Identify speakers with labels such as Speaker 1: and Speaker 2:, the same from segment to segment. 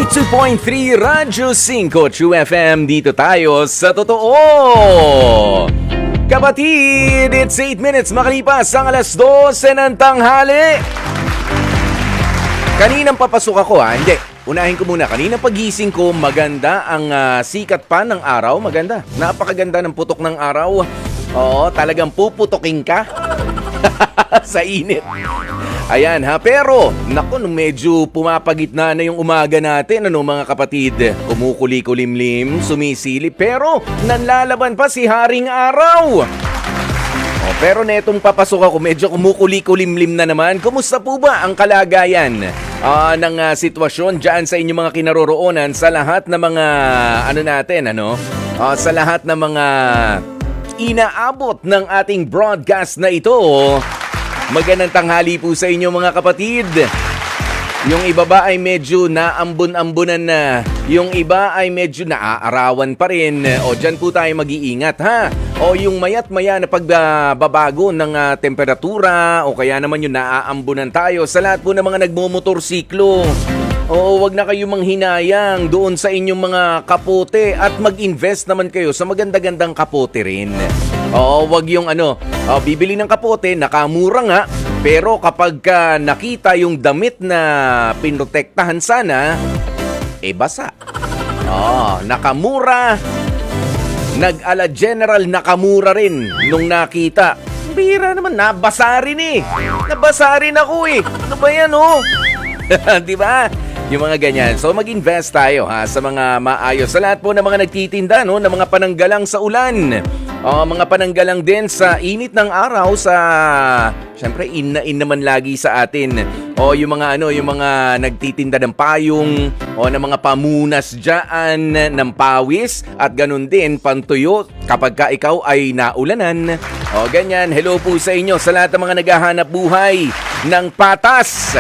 Speaker 1: 92.3 Radyo 5 True FM, dito tayo sa totoo. Kapatid, it's 8 minutes makalipas ang alas 12 ng tanghali. Kaninang papasok ako hindi. Unahin ko muna, kaninang pagising ko, maganda ang sikat pa ng araw, maganda. Napakaganda ng putok ng araw. Oo, talagang puputokin ka sa init. Ayan ha, pero naku, medyo pumapagitna na yung umaga natin, mga kapatid. Kumukuli-kulimlim, sumisilip, pero nanlalaban pa si Haring Araw. Pero netong papasok ako, medyo kumukuli-kulimlim na naman. Kumusta po ba ang kalagayan ng sitwasyon dyan sa inyong mga kinaroroonan sa lahat ng mga, sa lahat ng mga inaabot ng ating broadcast na ito? Magandang tanghali po sa inyo mga kapatid. Yung iba ba ay medyo naambun-ambunan na? Yung iba ay medyo naaarawan pa rin? O dyan po tayo mag-iingat ha? O yung mayat-maya na pagbabago ng temperatura o kaya naman yung naaambunan tayo sa lahat po ng mga nagmumotorsiklo. O wag na kayo manghinayang doon sa inyong mga kapote at mag-invest naman kayo sa maganda-gandang kapote rin. O wag yung bibili ng kapote, nakamura nga, pero kapag nakita yung damit na pinotektahan sana, basa. Nakamura. Nag-ala General Nakamura rin nung nakita. Bira naman, nabasa rin Nabasa rin ako Ano ba yan Di ba? Yung mga ganyan. So mag-invest tayo sa mga maayos. Sa lahat po ng mga nagtitinda ng mga pananggalang sa ulan. Mga pananggalang din sa init ng araw syempre in naman lagi sa atin. Yung mga nagtitinda ng payong ng mga pamunas diyan ng pawis at ganun din pantuyo kapag ka ikaw ay naulanan. Ganyan. Hello po sa inyo sa lahat ng mga naghahanap buhay ng patas.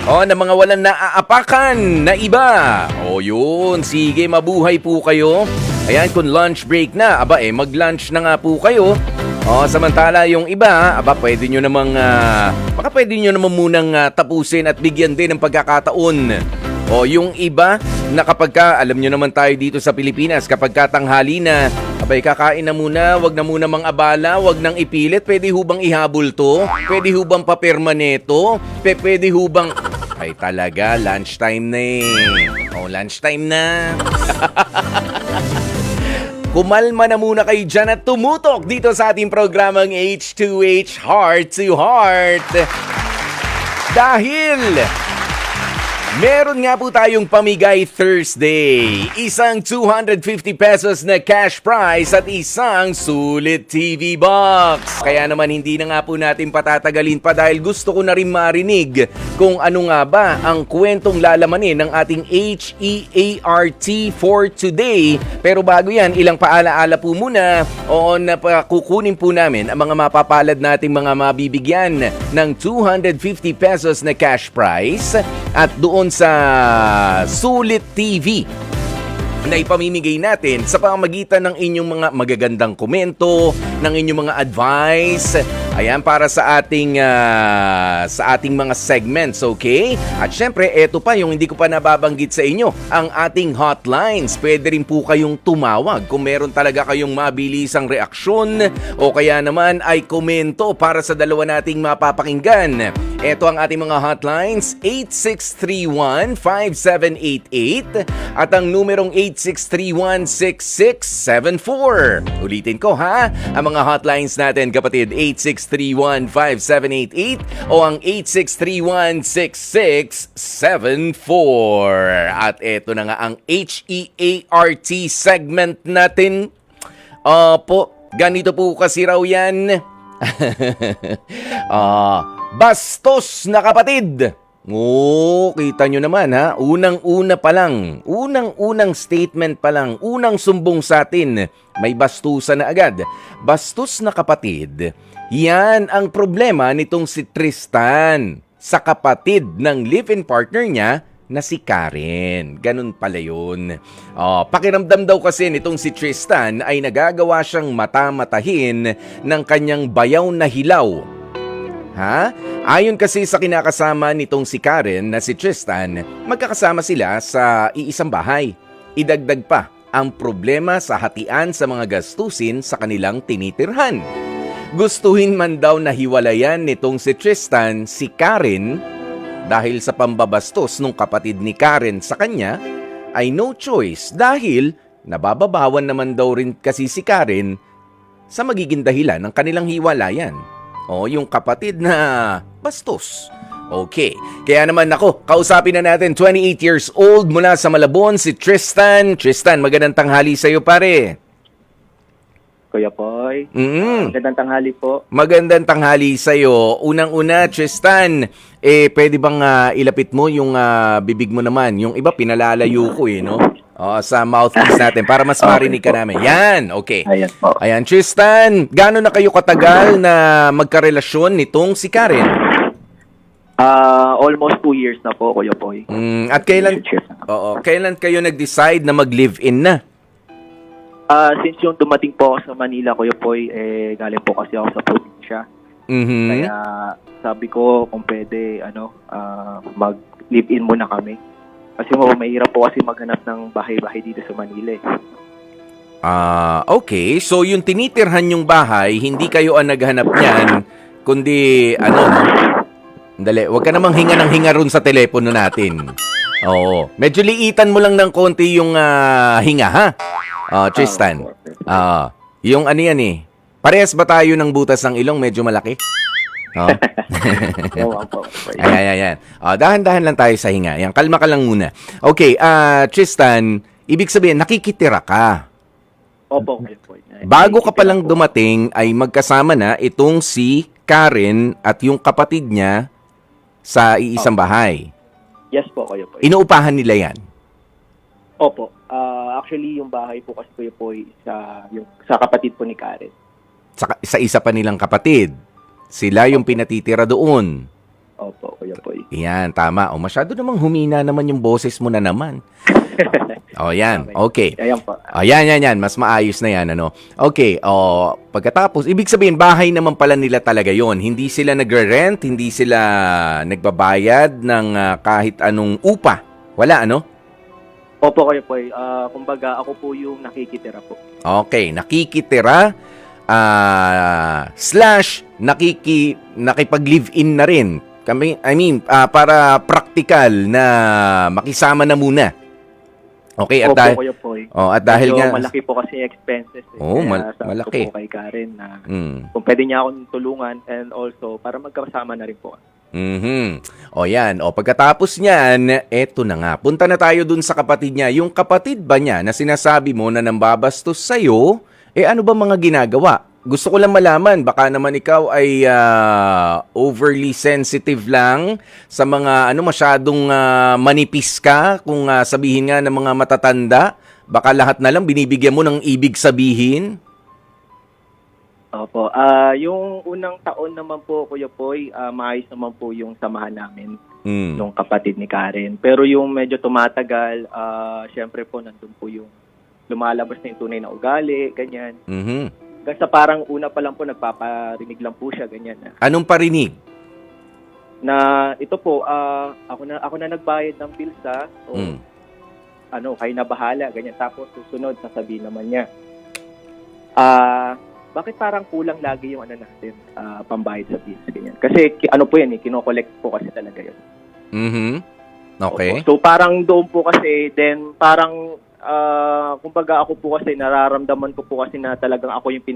Speaker 1: Na mga walang naaapakan na iba. Yun. Sige, mabuhay po kayo. Ayan, kung lunch break na, mag-lunch na nga po kayo. Samantala yung iba, pwede nyo namang, pwede nyo namang munang tapusin at bigyan din ng pagkakataon. Yung iba, na kapag alam nyo naman tayo dito sa Pilipinas, kapag tanghali na, kakain na muna, wag na muna mang-abala, wag nang ipilit. Pwede hubang ihabol to? Pwede hubang papermaneto? Pwede hubang... Ay talaga, lunchtime na lunchtime na. Kumalma na muna kayo dyan at tumutok dito sa ating programang H2H Heart to Heart. Dahil meron nga po tayong Pamigay Thursday. Isang 250 pesos na cash prize at isang sulit TV box. Kaya naman hindi na nga po natin patatagalin pa dahil gusto ko na rin marinig kung ano nga ba ang kwentong lalamanin ng ating HEART for today. Pero bago yan, ilang paalaala po muna kukunin po namin ang mga mapapalad nating mga mabibigyan ng 250 pesos na cash prize at doon sa Sulit TV na ipamimigay natin sa pamamagitan ng inyong mga magagandang komento, ng inyong mga advice. Ayan, para sa ating mga segments, okay? At syempre, eto pa yung hindi ko pa nababanggit sa inyo, ang ating hotlines. Pwede rin po kayong tumawag kung meron talaga kayong mabilisang reaksyon o kaya naman ay komento para sa dalawa nating mapapakinggan. Ito ang ating mga hotlines, 8631-5788 at ang numerong 8631-6674. Ulitin ko ang mga hotlines natin kapatid, 8631-5788 o ang 8631-6674. At ito na nga ang HEART segment natin. Ganito po kasi raw yan. Bastos na kapatid. Kita nyo naman unang-una pa lang, unang-unang statement pa lang, unang sumbong sa atin, may bastusan na agad. Bastos na kapatid, yan ang problema nitong si Tristan sa kapatid ng live-in partner niya na si Karen. Ganun pala yun. Pakiramdam daw kasi nitong si Tristan ay nagagawa siyang mata-matahin ng kanyang bayaw na hilaw Ha? Ayon kasi sa kinakasama nitong si Karen na si Tristan, magkakasama sila sa iisang bahay. Idagdag pa ang problema sa hatian sa mga gastusin sa kanilang tinitirhan. Gustuhin man daw na hiwalayan nitong si Tristan si Karen dahil sa pambabastos ng kapatid ni Karen sa kanya, ay no choice dahil nabababawan naman daw rin kasi si Karen sa magiging dahilan ng kanilang hiwalayan. O yung kapatid na bastos. Okay, kaya naman ako, kausapin na natin 28 years old mula sa Malabon, si Tristan. Tristan, magandang tanghali sa'yo pare.
Speaker 2: Kuya Poy. Magandang tanghali po.
Speaker 1: Magandang tanghali sa'yo. Unang-una, Tristan, pwede bang ilapit mo yung bibig mo naman? Yung iba, pinalalayo ko no? Sa mouthpiece natin para mas marinig ka namin. Yan, okay.
Speaker 2: Ayan po.
Speaker 1: Ayan, Tristan, gaano na kayo katagal na magkarelasyon nitong si Karen?
Speaker 2: Almost 2 years na po, Kuya Poy.
Speaker 1: At kailan kayo nag-decide na mag-live-in na?
Speaker 2: Since yung dumating po ako sa Manila, Kuya Poy, galing po kasi ako sa probinsya. Kaya sabi ko kung pwede mag-live-in muna kami. Kasi mahirap po kasi maghanap ng bahay-bahay dito sa Manila.
Speaker 1: Okay. So yung tinitirhan yung bahay, hindi kayo ang naghanap niyan, kundi Dali, wag ka namang hinga ng hinga ron sa telepono natin. Oo. Medyo liitan mo lang ng konti yung hinga, ha? Tristan. Yung ano yan eh. Parehas ba tayo ng butas ng ilong? Medyo malaki? Ayan. Dahan-dahan lang tayo sa hinga. Ayan, kalma ka lang muna. Okay, Tristan, ibig sabihin, nakikitira ka.
Speaker 2: Opo.
Speaker 1: Bago ka palang dumating, ay magkasama na itong si Karen at yung kapatid niya sa iisang bahay.
Speaker 2: Yes po, Kuya Poy.
Speaker 1: Inuupahan nila yan?
Speaker 2: Opo. Actually, yung bahay po kasi, Kuya Poy, sa kapatid po ni Karen.
Speaker 1: Sa isa pa nilang kapatid. Sila yung pinatitira doon.
Speaker 2: Opo, Kuya Poy.
Speaker 1: Yan, tama. Masyado namang humina naman yung boses mo na naman. Yan. Okay.
Speaker 2: Ayan po.
Speaker 1: Yan. Mas maayos na yan, Okay. Pagkatapos, ibig sabihin, bahay naman pala nila talaga yon. Hindi sila nagre-rent, hindi sila nagbabayad ng kahit anong upa. Wala,
Speaker 2: Opo, Kuya Poy. Kumbaga, ako po yung nakikitira po.
Speaker 1: Okay. Nakikitira, / nakipag-live-in na rin. Para practical na makisama na muna. Okay, at dahil nga
Speaker 2: malaki po kasi yung expenses.
Speaker 1: Malaki.
Speaker 2: Po kay Karen na kung pwede niya akong tulungan and also para magkasama na rin po.
Speaker 1: Yan. Pagkatapos niyan, eto na nga. Punta na tayo dun sa kapatid niya. Yung kapatid ba niya na sinasabi mo na nambabastos sa'yo, ano ba mga ginagawa? Gusto ko lang malaman, baka naman ikaw ay overly sensitive lang sa mga masyadong manipis ka kung sabihin nga ng mga matatanda. Baka lahat na lang binibigyan mo ng ibig sabihin.
Speaker 2: Opo. Yung unang taon naman po, Kuya Poy, maayos naman po yung samahan namin nung kapatid ni Karen. Pero yung medyo tumatagal, syempre po nandun po yung lumalabas na yung tunay na ugali, ganyan. Kasi parang una pa lang po, nagpaparinig lang po siya, ganyan.
Speaker 1: Anong parinig?
Speaker 2: Na ito po, ako na nagbayad ng bills, kayo na bahala, ganyan. Tapos susunod, sasabihin naman niya, bakit parang kulang lagi yung natin, pambayad sa bills, ganyan. Kasi po yan, kinokollect po kasi talaga yun.
Speaker 1: Okay.
Speaker 2: So parang doon po kasi, then parang, kumbaga ako po kasi nararamdaman ko po kasi na talagang ako yung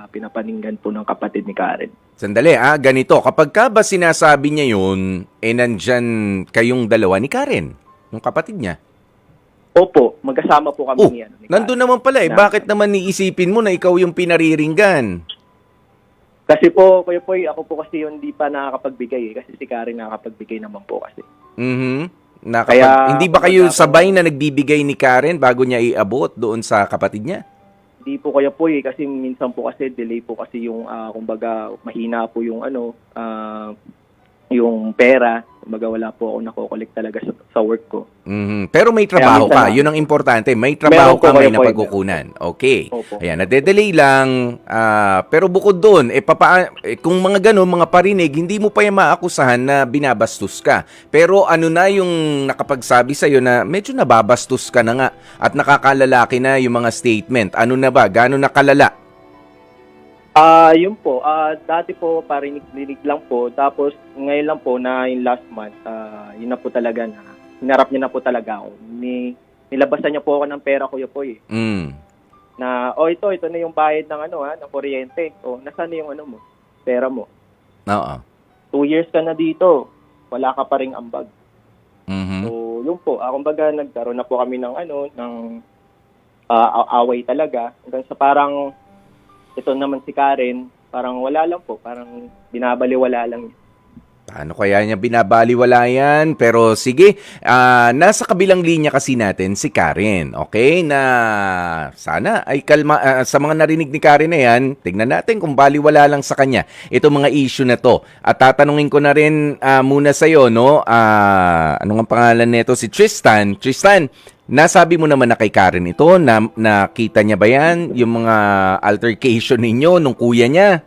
Speaker 2: pinapaninggan po ng kapatid ni Karen.
Speaker 1: Sandali, ganito. Kapag ka ba sinasabi niya yun, nandyan kayong dalawa ni Karen, yung kapatid niya?
Speaker 2: Opo, magkasama po kami ni Karen.
Speaker 1: Nandun naman pala Bakit naman iisipin mo na ikaw yung pinariringgan?
Speaker 2: Kasi po, Kuya Poy, ako po kasi yung hindi pa nakakapagbigay kasi si Karen nakakapagbigay naman po kasi.
Speaker 1: Hindi ba kayo sabay na nagbibigay ni Karen bago niya iabot doon sa kapatid niya?
Speaker 2: Hindi po, Kuya Poy, kasi minsan po kasi delay po kasi yung kumbaga mahina po yung yung pera. Kumbaga wala po ako nakokollect talaga sa work ko.
Speaker 1: Pero may trabaho
Speaker 2: Kaya
Speaker 1: ka.
Speaker 2: minsan
Speaker 1: Yun ang importante. May trabaho
Speaker 2: Meron po,
Speaker 1: ka, may
Speaker 2: meron po,
Speaker 1: napagkukunan. Okay.
Speaker 2: Opo.
Speaker 1: Ayan, nade-delay lang. Pero bukod doon, kung mga ganun, mga parinig, hindi mo pa yung maakusahan na binabastos ka. Pero ano na yung nakapagsabi sa'yo na medyo nababastos ka na nga at nakakalalaki na yung mga statement? Ano na ba? Gano'n na kalala?
Speaker 2: Yun po. Dati po parinig-dinig lang po. Tapos ngayon lang po na yung last month, yun na po talaga na hinarap niya na po talaga ako. Nilabasan niya po ako ng pera, Kuya Poy. Na, ito na yung bayad ng ng kuryente. Nasaan na yung mo? Pera mo.
Speaker 1: Oo.
Speaker 2: 2 years ka na dito. Wala ka pa ring ambag. So, yun po. Kumbaga nagkaroon na po kami ng away talaga. Hanggang sa parang ito naman si Karen, parang wala lang po. Parang binabaliwala lang.
Speaker 1: Paano kaya niya binabaliwala yan? Pero sige, nasa kabilang linya kasi natin si Karen, okay? Na sana ay kalma, sa mga narinig ni Karen na yan, tignan natin kung baliwala lang sa kanya itong mga issue na to. At tatanungin ko na rin muna sa'yo, no? Ano nga pangalan nito? Si Tristan. Tristan, nasabi mo naman na kay Karen ito, nakita niya ba yan? Yung mga altercation ninyo nung kuya niya?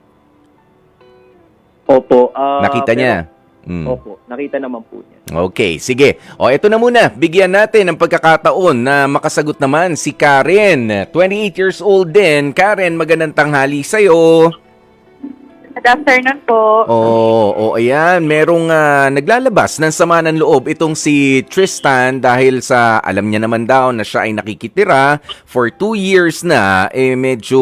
Speaker 2: Opo.
Speaker 1: Nakita niya?
Speaker 2: Opo, nakita naman po niya.
Speaker 1: Okay, sige. Ito na muna. Bigyan natin ng pagkakataon na makasagot naman si Karen. 28 years old din. Karen, magandang tanghali sa'yo.
Speaker 3: Good afternoon po.
Speaker 1: Ayan. Merong naglalabas ng sama ng loob itong si Tristan dahil sa alam niya naman daw na siya ay nakikitira for 2 years na. Medyo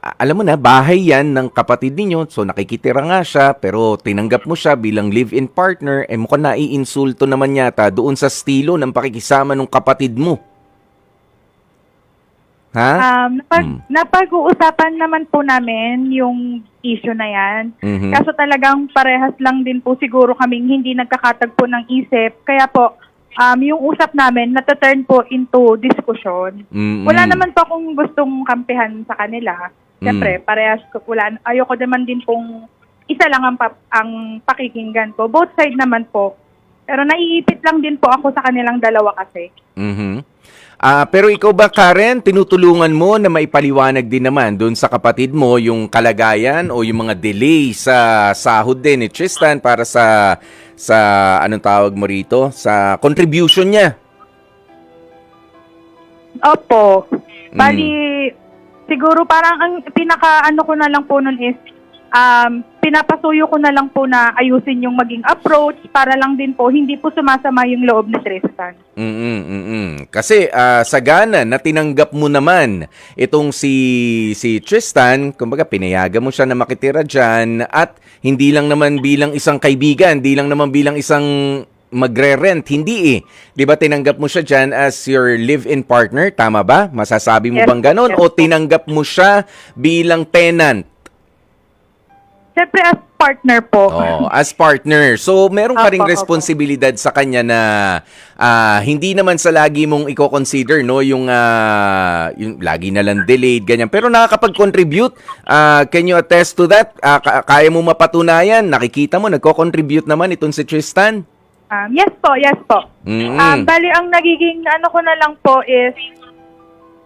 Speaker 1: alam mo na, bahay yan ng kapatid ninyo. So nakikitira nga siya pero tinanggap mo siya bilang live-in partner. Mukhang naiinsulto naman yata doon sa estilo ng pakikisama ng kapatid mo. Ha?
Speaker 3: Napag-uusapan naman po namin yung issue na yan. Kaso talagang parehas lang din po siguro kaming hindi nagkakatagpo ng isip. Kaya po, yung usap namin, nata-turn po into discussion. Wala naman po akong gustong kampihan sa kanila. Siyempre, parehas ko ayoko naman din pong isa lang ang pakikinggan ko. Both side naman po. Pero naiipit lang din po ako sa kanilang dalawa kasi.
Speaker 1: Pero ikaw ba, Karen, tinutulungan mo na maipaliwanag din naman doon sa kapatid mo yung kalagayan o yung mga delay sa sahod din ni Tristan para sa anong tawag mo rito? Sa contribution niya?
Speaker 3: Opo. Bali, siguro parang ang pinaka-ano ko na lang po nun is pinapasuyo ko na lang po na ayusin yung maging approach para lang din po hindi po sumasama yung loob ni Tristan.
Speaker 1: Kasi sagana na tinanggap mo naman itong si Tristan, kumbaga pinayagan mo siya na makitira dyan at hindi lang naman bilang isang kaibigan, hindi lang naman bilang isang magre-rent, hindi 'Di ba tinanggap mo siya dyan as your live-in partner, tama ba? Masasabi mo bang ganon? O tinanggap mo siya bilang tenant?
Speaker 3: Siyempre as partner po.
Speaker 1: As partner. So, meron ka ring responsibilidad sa kanya na hindi naman sa lagi mong i-consider, no? Yung lagi na lang delayed, ganyan. Pero nakakapag-contribute. Can you attest to that? Kaya mo mapatunayan? Nakikita mo, nagko-contribute naman itong si Tristan?
Speaker 3: Yes po. Bali, ang nagiging ko na lang po is,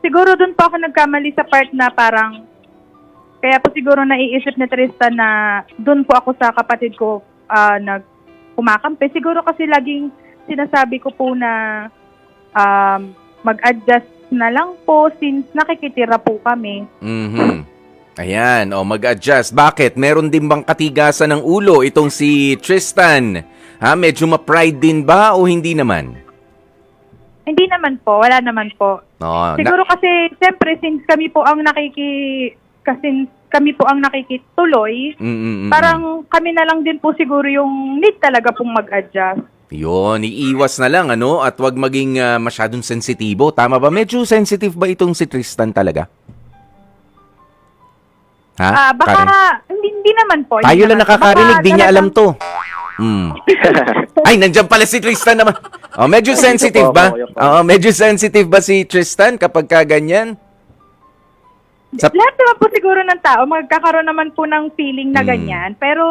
Speaker 3: siguro dun po ako nagkamali sa part na parang, kaya po siguro naiisip ni Tristan na doon po ako sa kapatid ko kumakampi. Siguro kasi laging sinasabi ko po na mag-adjust na lang po since nakikitira po kami.
Speaker 1: Ayan, mag-adjust. Bakit? Meron din bang katigasan ng ulo itong si Tristan? Medyo ma-pride din ba o hindi naman?
Speaker 3: Hindi naman po. Wala naman po. Siguro kasi, siyempre, since kami po ang nakikituloy, parang kami na lang din po siguro yung need talaga pong mag-adjust.
Speaker 1: Yun, iiwas na lang, at wag maging masyadong sensitibo. Tama ba? Medyo sensitive ba itong si Tristan talaga?
Speaker 3: Baka,
Speaker 1: Karen?
Speaker 3: hindi naman po.
Speaker 1: Tayo lang nakakarinig, di niya alam to. Ay, nandiyan pala si Tristan naman. Medyo sensitive ba? Medyo sensitive ba si Tristan kapag ganyan?
Speaker 3: Lahat naman po siguro ng tao, magkakaroon naman po ng feeling na ganyan. Pero,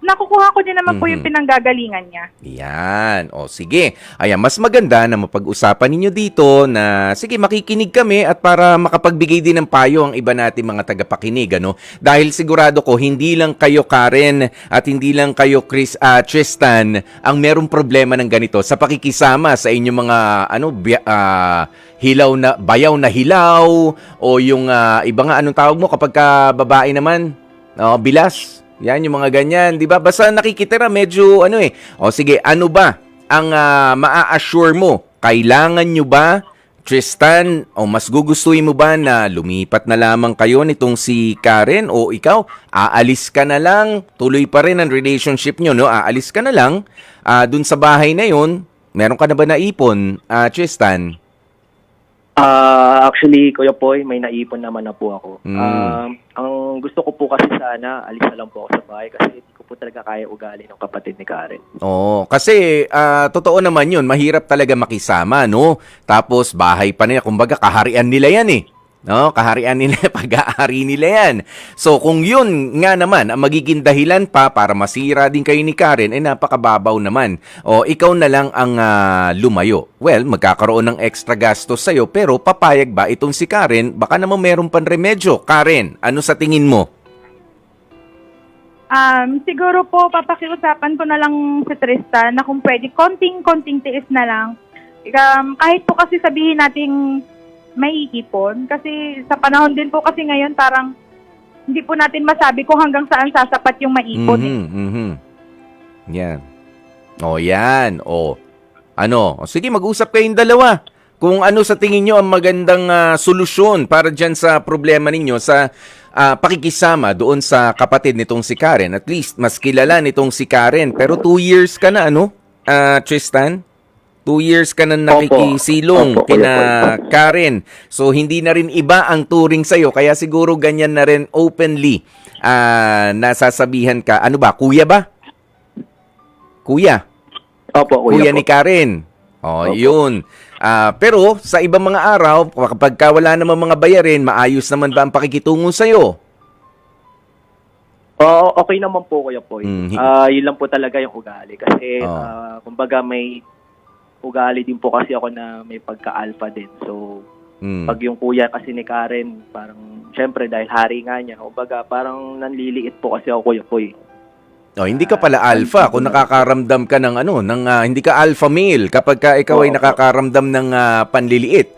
Speaker 3: nakukuha ko din naman po yung pinanggagalingan niya.
Speaker 1: Yan. O sige. Ayan, mas maganda na mapag-usapan ninyo dito na sige, makikinig kami at para makapagbigay din ng payo ang iba nating mga tagapakinig, ano? Dahil sigurado ko hindi lang kayo Karen at hindi lang kayo Tristan ang merong problema ng ganito sa pakikisama sa inyong mga bayaw na hilaw o yung iba nga anong tawag mo kapag ka babae naman, bilas. Yan, yung mga ganyan, di ba? Basta nakikitira, medyo O sige, ano ba ang maa-assure mo? Kailangan nyo ba, Tristan, o mas gugustuhin mo ba na lumipat na lamang kayo nitong si Karen? O ikaw, aalis ka na lang, tuloy pa rin ang relationship nyo, no? Aalis ka na lang, dun sa bahay na yun, meron ka na ba naipon, Tristan?
Speaker 2: Actually, Kuya Poy, may naipon naman na po ako. Ang gusto ko po kasi sana, alis na lang po ako sa bahay kasi hindi ko po talaga kaya ugali ng kapatid ni Karen.
Speaker 1: Oo, kasi totoo naman yun, mahirap talaga makisama, no? Tapos bahay pa nila, kumbaga kaharian nila yan eh. No, kaharian nila, pag-aari nila yan. So kung yun nga naman ang magiging dahilan pa para masira din kayo ni Karen, napakababaw naman. O ikaw na lang ang lumayo. Well, magkakaroon ng extra gastos sa'yo, pero papayag ba itong si Karen? Baka naman meron pang remedyo. Karen, ano sa tingin mo?
Speaker 3: Siguro po, papakiusapan ko na lang si Tristan na kung pwede, konting tiis na lang. Kahit po kasi sabihin nating may ipon, kasi sa panahon din po kasi ngayon parang hindi po natin masabi kung hanggang saan sasapat yung maipon.
Speaker 1: Yan. O yan. O ano? O, sige, mag-usap kayong dalawa. Kung ano sa tingin nyo ang magandang solusyon para dyan sa problema ninyo sa pakikisama doon sa kapatid nitong si Karen. At least, mas kilala nitong si Karen. Pero 2 years ka na, Tristan? 2 years ka na nakikisilong kina Karen. So, hindi na rin iba ang turing sa'yo. Kaya siguro ganyan na rin openly nasasabihan ka. Ano ba? Kuya ba? Kuya?
Speaker 2: Opo,
Speaker 1: Kuya ni Karen. O, yun. Pero sa ibang mga araw, kapag wala naman mga bayarin, maayos naman ba ang pakikitungo sa'yo?
Speaker 2: Okay naman po, Kuya Poy. Yun lang po talaga yung ugali. Kasi, kumbaga may ugali din po kasi ako na may pagka-alpha din. So, pag yung kuya kasi ni Karen, parang, syempre, dahil hari nga niya, kumbaga, parang nanliliit po kasi ako, Kuya Poy.
Speaker 1: Hindi ka pala alpha kung nakakaramdam ka ng hindi ka alpha male kapag ka ikaw ay nakakaramdam ng panliliit.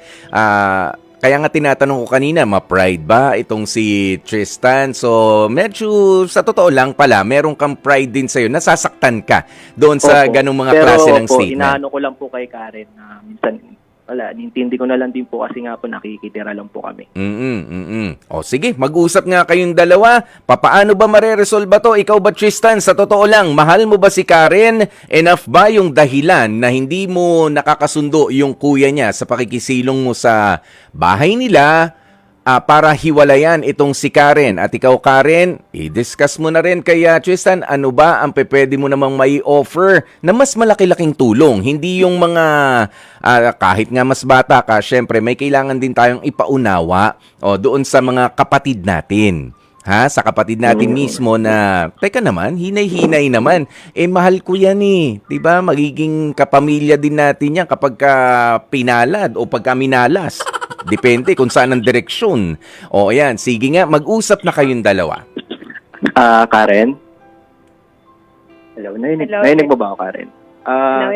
Speaker 1: Kaya nga tinatanong ko kanina, ma-pride ba itong si Tristan? So, medyo sa totoo lang pala, meron kang pride din sa'yo. Nasasaktan ka doon sa ganung mga klase ng statement.
Speaker 2: Inaano ko lang po kay Karen na minsan, nintindi ko na lang din po kasi nga po nakikitira lang po kami. O sige, mag-usap nga kayong dalawa. Papaano ba mareresolba to? Ikaw ba, Tristan, sa totoo lang, mahal mo ba si Karen? Enough ba yung dahilan na hindi mo nakakasundo yung kuya niya sa pakikisilong mo sa bahay nila para hiwalayan itong si Karen? At ikaw, Karen, i-discuss mo na rin kay Tristan, ano ba ang pwede mo namang may offer na mas malaki-laking tulong? Hindi yung mga, kahit nga mas bata ka, syempre may kailangan din tayong ipaunawa doon sa mga kapatid natin. Sa kapatid natin mismo na, teka naman, hinay-hinay naman. Mahal ko yan eh. Diba? Magiging kapamilya din natin yan kapag pinalad o pagka minalas. Depende kung saan ang direksyon. Ayan. Sige nga, mag-usap na kayong dalawa. Karen? Hello, nainig mo ba ako, Karen?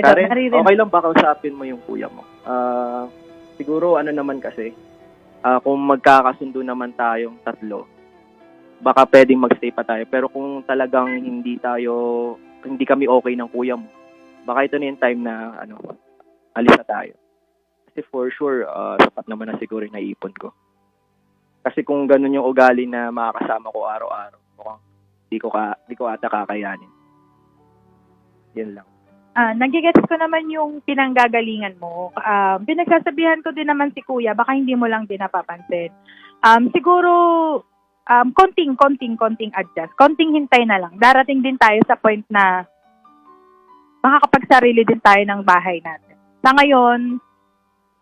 Speaker 2: Karen, okay lang ba kausapin mo yung kuya mo? Siguro, naman kasi, kung magkakasundo naman tayong tatlo, baka pwedeng magstay pa tayo. Pero kung talagang hindi kami okay ng kuya mo, baka ito na yung time na, alis na tayo. Kasi for sure, sapat naman na siguro yung naipon ko. Kasi kung ganun yung ugali na makakasama ko araw-araw, mukhang di ko ata kakayanin. Yan lang.
Speaker 3: Nagigets ko naman yung pinanggagalingan mo. Pinagsasabihan ko din naman si kuya, baka hindi mo lang din napapansin. Siguro, konting adjust. Konting hintay na lang. Darating din tayo sa point na makakapagsarili din tayo ng bahay natin. Sa ngayon,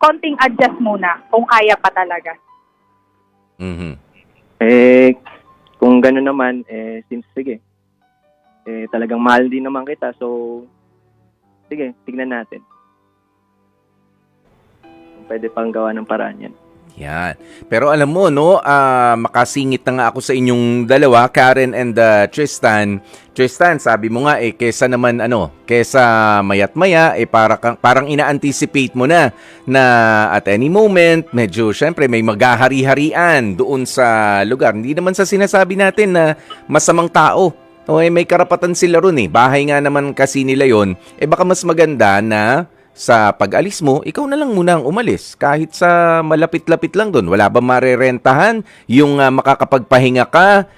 Speaker 3: konting adjust muna kung kaya pa talaga.
Speaker 2: Kung gano'n naman, sige. talagang mahal din naman kita. So, sige, tignan natin. Kung pwede pang gawa ng paraan yan.
Speaker 1: Yan. Pero alam mo, no, makasingit na nga ako sa inyong dalawa, Karen and Tristan. Tristan, sabi mo nga, kesa mayat maya, parang ina-anticipate mo na at any moment, medyo, syempre, may maghahari-harian doon sa lugar. Hindi naman sa sinasabi natin na masamang tao. May karapatan sila ron eh. Bahay nga naman kasi nila yon. Baka mas maganda na sa pag-alis mo, ikaw na lang muna ang umalis. Kahit sa malapit-lapit lang doon. Wala ba marerentahan? Yung makakapagpahinga ka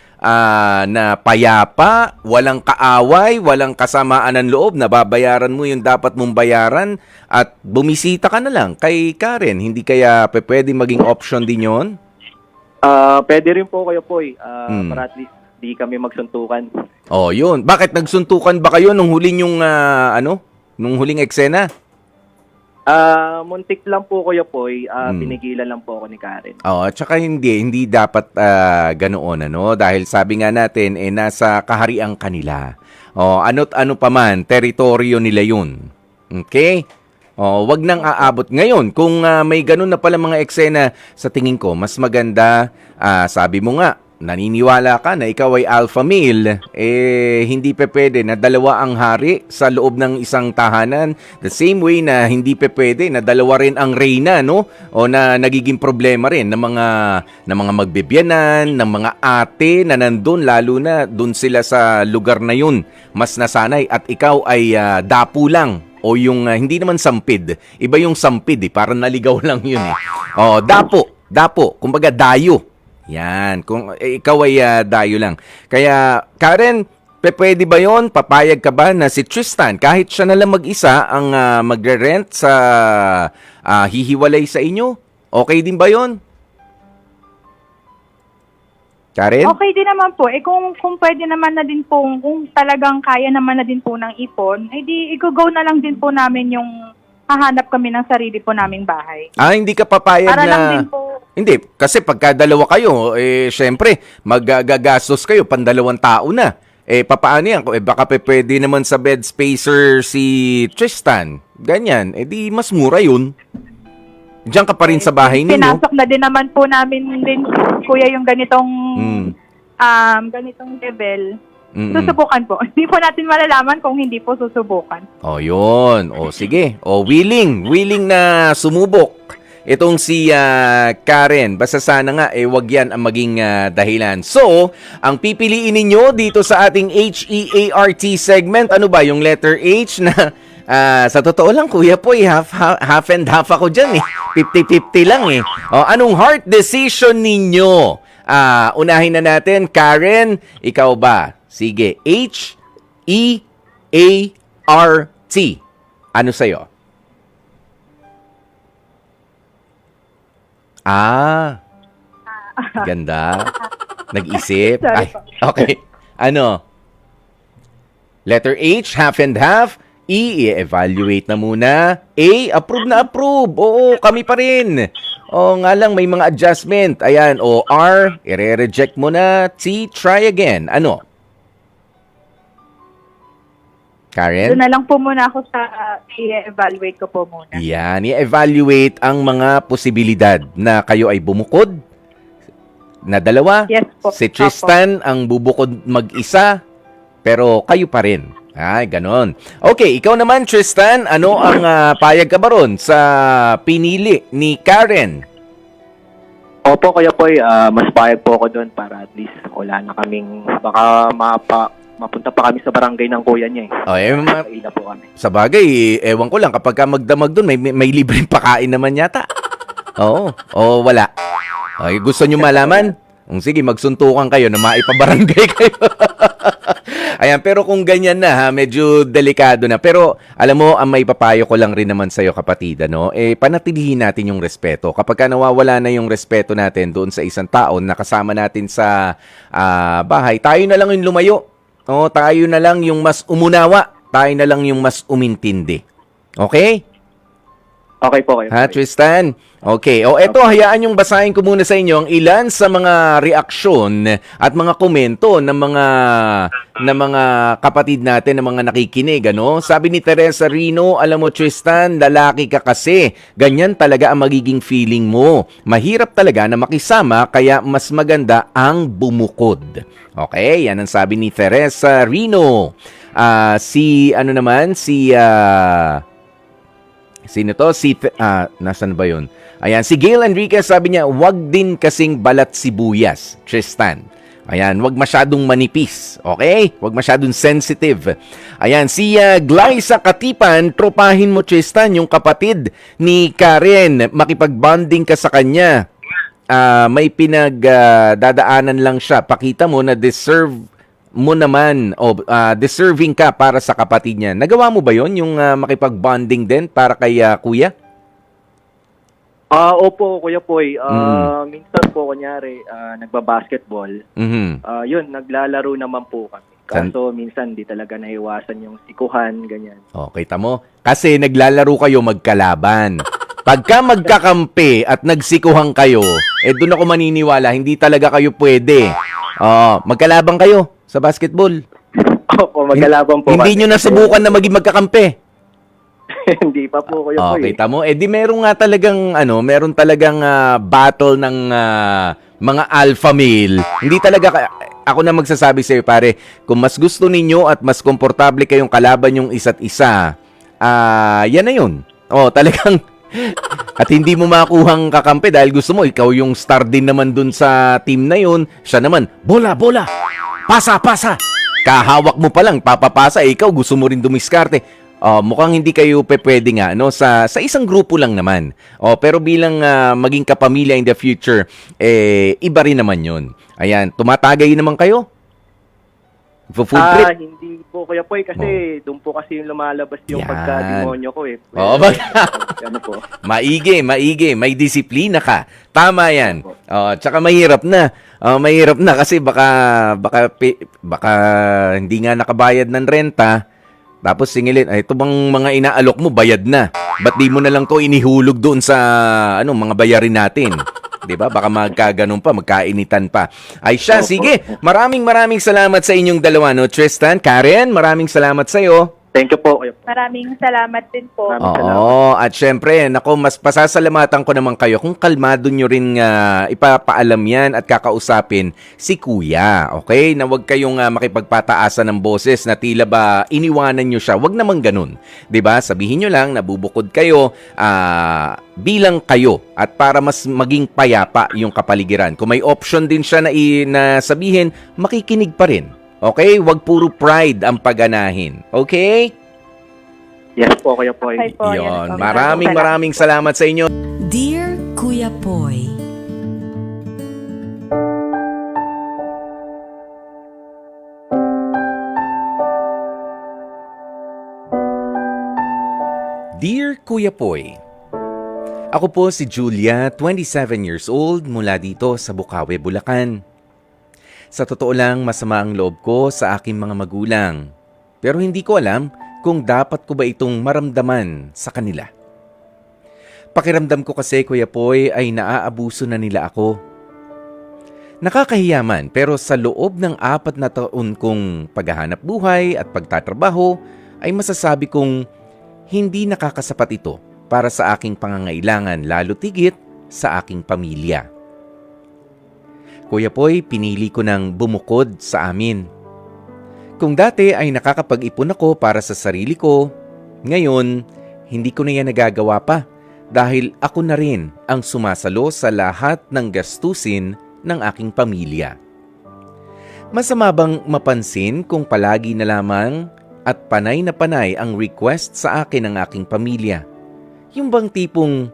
Speaker 1: na payapa, walang kaaway, walang kasamaan ng loob, nababayaran mo yung dapat mong bayaran at bumisita ka na lang kay Karen. Hindi kaya pwede maging option din yon?
Speaker 2: Pwede rin po kayo po para at least di kami magsuntukan.
Speaker 1: Oh, yun. Bakit nagsuntukan ba kayo nung huling nung huling eksena?
Speaker 2: Muntik lang po Kuya Poy, pinigilan lang po ako ni Karen.
Speaker 1: Oh, at saka hindi dapat ganoon dahil sabi nga natin nasa kahariang kanila. Oh, ano't ano pa man, teritoryo nila 'yun. Okay? Oh, wag nang aabot ngayon kung may ganun na pala mga eksena sa tingin ko, mas maganda sabi mo nga naniniwala ka na ikaw ay alpha male, hindi pwede na dalawa ang hari sa loob ng isang tahanan. The same way na hindi pwede na dalawa rin ang reyna, no? O na nagiging problema rin ng mga magbibiyanan, ng mga ate na nandun, lalo na dun sila sa lugar na yun. Mas nasanay at ikaw ay dapu lang. O yung hindi naman sampid. Iba yung sampid parang naligaw lang yun O, dapo. Kumbaga dayo. Yan, kung ikaw ay dayo lang. Kaya, Karen, pwede ba yon? Papayag ka ba na si Tristan, kahit siya na lang mag-isa ang magre-rent sa hihiwalay sa inyo? Okay din ba yon? Karen?
Speaker 3: Okay din naman po. Kung pwede naman na din po, kung talagang kaya naman na din po ng ipon, di i-go na lang din po namin yung hahanap kami ng sarili po naming bahay.
Speaker 1: Hindi ka papayag
Speaker 3: Para
Speaker 1: na...
Speaker 3: lang din po.
Speaker 1: Hindi, kasi pagka dalawa kayo, syempre, magagastos kayo, pandalawang tao na. Papaano yan? Baka pwede naman sa bed spacer si Tristan. Ganyan. Di mas mura yun. Diyan ka pa rin sa bahay ninyo.
Speaker 3: Pinasok na din naman po namin din, kuya, yung ganitong level. Susubukan po. Hindi po natin malalaman kung hindi po susubukan.
Speaker 1: O, yun. O, sige. O, willing na sumubok. Itong si Karen, basta sana nga wag yan ang maging dahilan. So, ang pipiliin ninyo dito sa ating HEART segment, ano ba yung letter H na sa totoo lang Kuya Poy, half and half ako dyan 50-50 lang O, anong heart decision ninyo? Unahin na natin, Karen, ikaw ba? Sige, HEART. Ano sa'yo? Ganda. Nag-isip. Ay, okay. Ano? Letter H, half and half. I-evaluate na muna. A, approve na approve. Oo, kami pa rin. O nga lang, may mga adjustment. Ayan. O R, i-reject mo na. T, try again. Ano? Karen?
Speaker 3: Doon na lang po muna ako sa i-evaluate ko po muna.
Speaker 1: Yan, i-evaluate ang mga posibilidad na kayo ay bumukod na dalawa.
Speaker 3: Yes po.
Speaker 1: Si Tristan ang bubukod mag-isa, pero kayo pa rin. Ay, ganon. Okay, ikaw naman, Tristan, ano ang payag ka ba ron sa pinili ni Karen?
Speaker 2: Opo, Kuya Poy, mas payag po ako doon para at least wala na kaming, baka mapunta pa kami sa barangay ng kuya niya Ila po kami.
Speaker 1: Sa bagay, ewan ko lang, kapag ka magdamag doon, may libreng pakain naman yata. Oo, o wala. Okay, gusto nyo malaman? Sige, magsuntukan kayo na maipabarangay kayo. Ayan, pero kung ganyan na medyo delikado na. Pero alam mo, ang may papayo ko lang rin naman sa'yo, kapatid, panatilihin natin yung respeto. Kapag ka nawawala na yung respeto natin doon sa isang tao na kasama natin sa bahay, tayo na lang yung lumayo. Tayo na lang yung mas umunawa. Tayo na lang yung mas umintindi. Okay?
Speaker 2: Okay po kayo.
Speaker 1: Ha, Tristan? Okay. O eto, hayaan yung basahin ko muna sa inyo ang ilan sa mga reaksyon at mga komento ng mga kapatid natin, ng mga nakikinig, ano? Sabi ni Teresa Rino, alam mo Tristan, lalaki ka kasi. Ganyan talaga ang magiging feeling mo. Mahirap talaga na makisama kaya mas maganda ang bumukod. Okay, yan ang sabi ni Teresa Rino. Sino to? Nasaan ba yun? Ayan, si Gail Enriquez sabi niya, wag din kasing balat sibuyas, Tristan. Ayan, wag masyadong manipis, okay? Wag masyadong sensitive. Ayan, si Glyza Katipan, tropahin mo, Tristan, yung kapatid ni Karen, makipagbonding ka sa kanya. May pinagdadaanan lang siya. Pakita mo na deserve mo naman o deserving ka para sa kapatid niya. Nagawa mo ba yon yung makipag-bonding din para kay kuya?
Speaker 2: Opo, Kuya Poy. Minsan po, kunyari, nagbabasketball. Yun, naglalaro naman po kami. Kaso minsan di talaga naiwasan yung sikuhan, ganyan.
Speaker 1: Okay, tamo. Kasi naglalaro kayo magkalaban. Pagka magkakampi at nagsikuhan kayo, doon ako maniniwala, hindi talaga kayo pwede. Magkalabang kayo sa basketball.
Speaker 2: Opo, magkalabang po.
Speaker 1: Hindi nyo nasubukan na maging magkakampi.
Speaker 2: Hindi pa po, Kuya Poy.
Speaker 1: Okay, tamo. Di meron talagang battle ng mga alpha male. Hindi talaga ako na magsasabi sa iyo, pare, kung mas gusto ninyo at mas komportable kayong kalaban yung isa't isa, yan na yun. Talagang at hindi mo makuhang kakampi dahil gusto mo, ikaw yung star din naman dun sa team na yun. Siya naman, bola, pasa. Kahawak mo pa lang, papapasa, ikaw gusto mo rin dumiskarte. Mukhang hindi kayo pwede nga sa isang grupo lang naman. Pero bilang maging kapamilya in the future, iba rin naman yun. Ayan, tumatagay naman kayo? Full trip?
Speaker 2: Hindi po, Kuya Poy, kasi doon po kasi yung lumalabas yung pagka-demonyo ko eh. Ano po?
Speaker 1: Maigi. May disiplina ka. Tama yan. Tsaka mahirap na. Mahirap na kasi baka hindi nga nakabayad ng renta. Tapos singilin, ito bang mga inaalok mo, bayad na. Ba't di mo na lang to inihulog doon sa mga bayarin natin? 'Di ba? Baka magkaganon pa, magkainitan pa. Ay siya, sige. Maraming salamat sa inyong dalawa, no? Tristan, Karen, maraming salamat sa iyo.
Speaker 2: Thank you po, Kuya Poy.
Speaker 3: Maraming salamat din po.
Speaker 1: Oo, at syempre, mas pasasalamatan ko naman kayo kung kalmado nyo rin ipapaalam yan at kakausapin si Kuya, okay? Na huwag kayong makipagpataasan ng boses na tila ba iniwanan nyo siya. Huwag naman ganun, 'di ba? Sabihin nyo lang, nabubukod kayo bilang kayo at para mas maging payapa yung kapaligiran. Kung may option din siya na sabihin, makikinig pa rin. Okay? Huwag puro pride ang pagganahin. Okay?
Speaker 2: Yes po, Kuya Poy.
Speaker 3: Okay po,
Speaker 1: Yun. Maraming salamat sa inyo.
Speaker 4: Dear Kuya Poy,
Speaker 1: Dear Kuya Poy, ako po si Julia, 27 years old, mula dito sa Bukawi, Bulacan. Sa totoo lang, masama ang loob ko sa aking mga magulang. Pero hindi ko alam kung dapat ko ba itong maramdaman sa kanila. Pakiramdam ko kasi, Kuya Poy, ay naaabuso na nila ako. Nakakahiya man, pero sa loob ng 4 na taon kong paghahanap buhay at pagtatrabaho, ay masasabi kong hindi nakakasapat ito para sa aking pangangailangan, lalo tigit sa aking pamilya. Kuya Poy, pinili ko ng bumukod sa amin. Kung dati ay nakakapag-ipon ako para sa sarili ko, ngayon hindi ko na yan nagagawa pa dahil ako na rin ang sumasalo sa lahat ng gastusin ng aking pamilya. Masama bang mapansin kung palagi na lamang at panay na panay ang request sa akin ng aking pamilya? Yung bang tipong,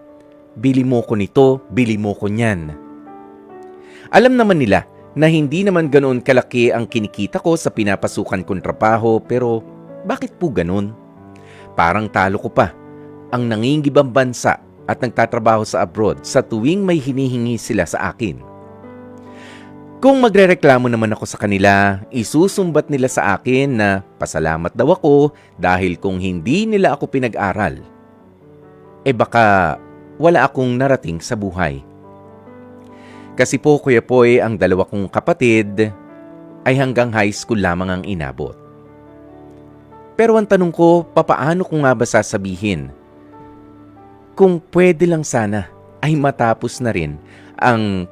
Speaker 1: bili mo ko nito, bili mo ko niyan. Alam naman nila na hindi naman ganoon kalaki ang kinikita ko sa pinapasukan kong trabaho, pero bakit po ganoon? Parang talo ko pa ang nangingibang bansa at nagtatrabaho sa abroad sa tuwing may hinihingi sila sa akin. Kung magrereklamo naman ako sa kanila, isusumbat nila sa akin na pasalamat daw ako dahil kung hindi nila ako pinag-aral, baka wala akong narating sa buhay. Kasi po, Kuya Poy, ang dalawa kong kapatid ay hanggang high school lamang ang inabot. Pero ang tanong ko, papaano ko nga ba sasabihin kung pwede lang sana ay matapos na rin ang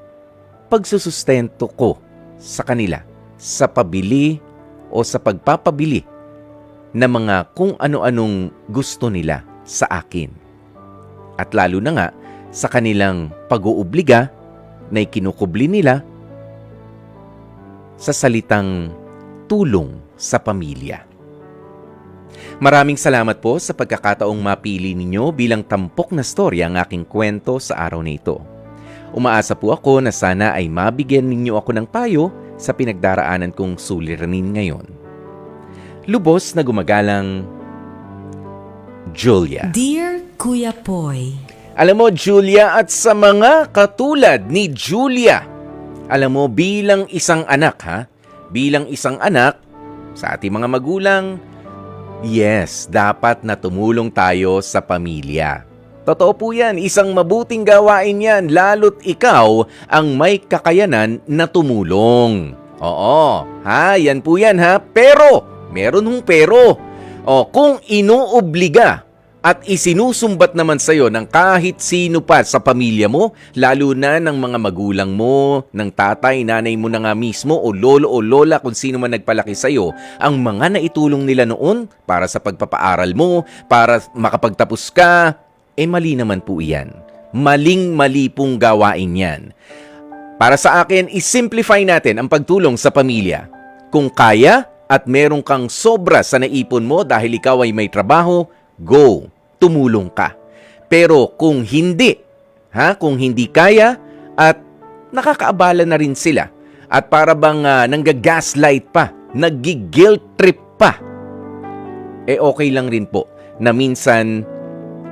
Speaker 1: pagsusustento ko sa kanila sa pabili o sa pagpapabili ng mga kung ano-anong gusto nila sa akin. At lalo na nga sa kanilang pag-uubliga na ikinukubli nila sa salitang tulong sa pamilya. Maraming salamat po sa pagkakataong mapili ninyo bilang tampok na storya ang aking kwento sa araw na ito. Umaasa po ako na sana ay mabigyan ninyo ako ng payo sa pinagdaraanan kong suliranin ngayon. Lubos na gumagalang, Julia.
Speaker 4: Dear Kuya Poy,
Speaker 1: Alam mo, Julia, at sa mga katulad ni Julia, alam mo, bilang isang anak, bilang isang anak, sa ating mga magulang, yes, dapat na tumulong tayo sa pamilya. Totoo po yan, isang mabuting gawain yan, lalo't ikaw ang may kakayanan na tumulong. Oo, yan po yan pero, meron hong pero. Kung inuobliga at isinusumbat naman sa'yo ng kahit sino pa sa pamilya mo, lalo na ng mga magulang mo, ng tatay, nanay mo na nga mismo, o lolo o lola kung sino man nagpalaki sa'yo, ang mga naitulong nila noon para sa pagpapaaral mo, para makapagtapos ka, mali naman po iyan. Maling-mali pong gawain yan. Para sa akin, isimplify natin ang pagtulong sa pamilya. Kung kaya at meron kang sobra sa naipon mo dahil ikaw ay may trabaho, go! Tumulong ka. Pero kung hindi, kung hindi kaya at nakakaabala na rin sila at para bang nanggagaslight pa, naggi-guilt trip pa, okay lang rin po na minsan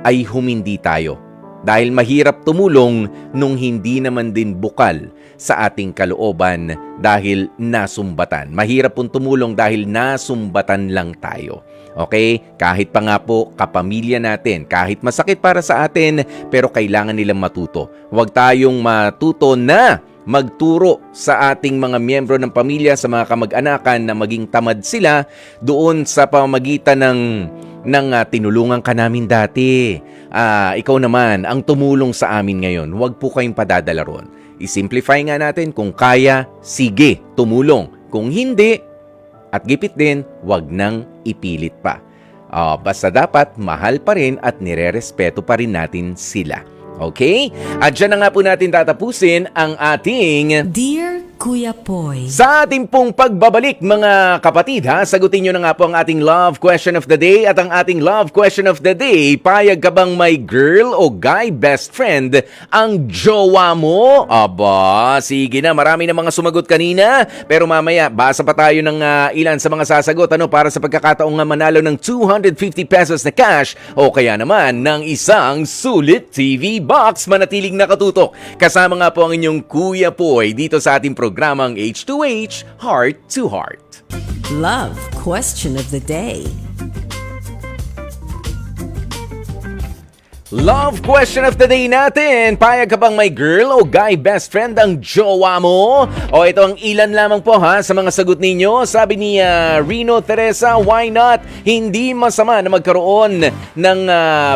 Speaker 1: ay humindi tayo. Dahil mahirap tumulong nung hindi naman din bukal sa ating kalooban dahil nasumbatan. Mahirap pong tumulong dahil nasumbatan lang tayo. Okay? Kahit pa nga po kapamilya natin, kahit masakit para sa atin, pero kailangan nilang matuto. Huwag tayong matuto na magturo sa ating mga miyembro ng pamilya, sa mga kamag-anakan na maging tamad sila doon sa pamamagitan ng tinulungan ka namin dati. Ikaw naman ang tumulong sa amin ngayon. Huwag po kayong padadala ron. I-simplify nga natin, kung kaya, sige, tumulong. Kung hindi, at gipit din, huwag nang ipilit pa. Basta dapat mahal pa rin at nirerespeto pa rin natin sila. Okay? At dyan na nga po natin tatapusin ang ating
Speaker 4: Dear Kuya Poy,
Speaker 1: sa ating pong pagbabalik, mga kapatid, sagutin nyo na nga po ang ating love question of the day. At ang ating love question of the day, payag ka bang may girl o guy best friend ang jowa mo? Aba, sige na, marami na mga sumagot kanina. Pero mamaya, basa pa tayo ng ilan sa mga sasagot para sa pagkakataong manalo ng 250 pesos na cash o kaya naman ng isang sulit TV box. Manatiling nakatutok. Kasama nga po ang inyong Kuya Poy dito sa ating programang H2H, Heart to Heart.
Speaker 4: Love Question of the Day.
Speaker 1: Love question of the day natin. Payag ka bang may girl o guy best friend ang jowa mo? O ito ang ilan lamang po sa mga sagot ninyo. Sabi ni Rino Teresa, why not? Hindi masama na magkaroon ng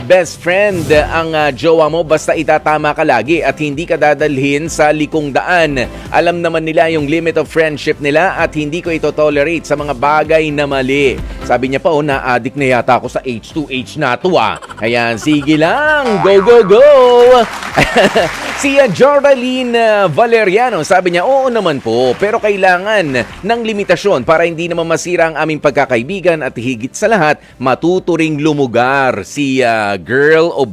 Speaker 1: best friend ang jowa mo basta itatama ka lagi at hindi ka dadalhin sa likong daan. Alam naman nila yung limit of friendship nila at hindi ko ito tolerate sa mga bagay na mali. Sabi niya pa, na-addict na yata ako sa H2H na to Ayan, sige lang. Go, go, go! Si Jordaline Valeriano, sabi niya, oo naman po, pero kailangan ng limitasyon para hindi naman masira ang aming pagkakaibigan at higit sa lahat, matuturing lumugar si girl o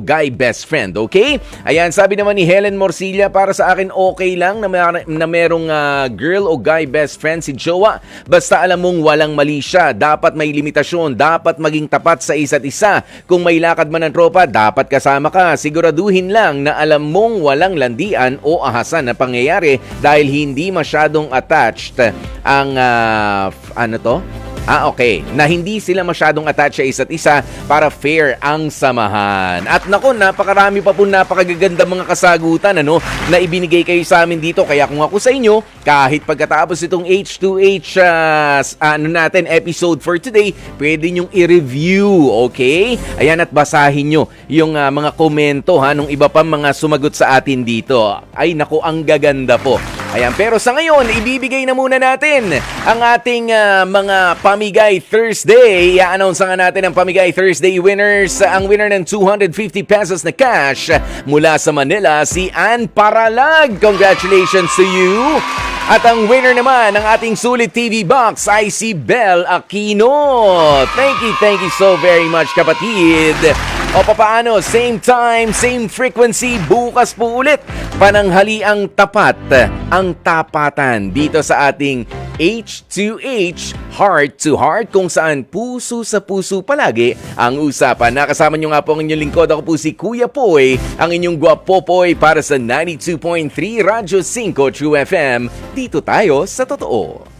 Speaker 1: guy best friend, okay? Ayan, sabi naman ni Helen Morcilla, para sa akin okay lang na merong girl o guy best friend si jowa, basta alam mong walang mali siya, dapat may limitasyon, dapat maging tapat sa isa't isa. Kung may lakad man ng tropa, dapat kasama ka. Siguraduhin lang na alam mong walang landian o ahasan na pangyayari dahil hindi masyadong attached ang Okay. Na hindi sila masyadong attached sa isa't isa para fair ang samahan. At nako, napakarami pa po napakagaganda mga kasagutan na ibinigay kayo sa amin dito. Kaya kung ako sa inyo, kahit pagkatapos itong H2H natin episode for today, pwede nyong i-review, okay? Ayan, at basahin nyo yung mga komento nung iba pa mga sumagot sa atin dito. Ay nako, ang gaganda po. Ayan, pero sa ngayon, ibibigay na muna natin ang ating mga Pamigay Thursday. I-announce nga natin ang Pamigay Thursday winners. Ang winner ng 250 pesos na cash mula sa Manila, si Ann Paralag. Congratulations to you! At ang winner naman ng ating Sulit TV box ay si Bel Aquino. Thank you so very much, kapatid. O papaano, same time, same frequency, bukas po ulit. Pananghaliang tapat, ang tapatan dito sa ating H2H, Heart to Heart, kung saan puso sa puso palagi ang usapan. Nakasama nyo nga po ang inyong lingkod. Ako po si Kuya Poy, ang inyong gwapopoy para sa 92.3 Radyo 5 True FM. Dito tayo sa totoo.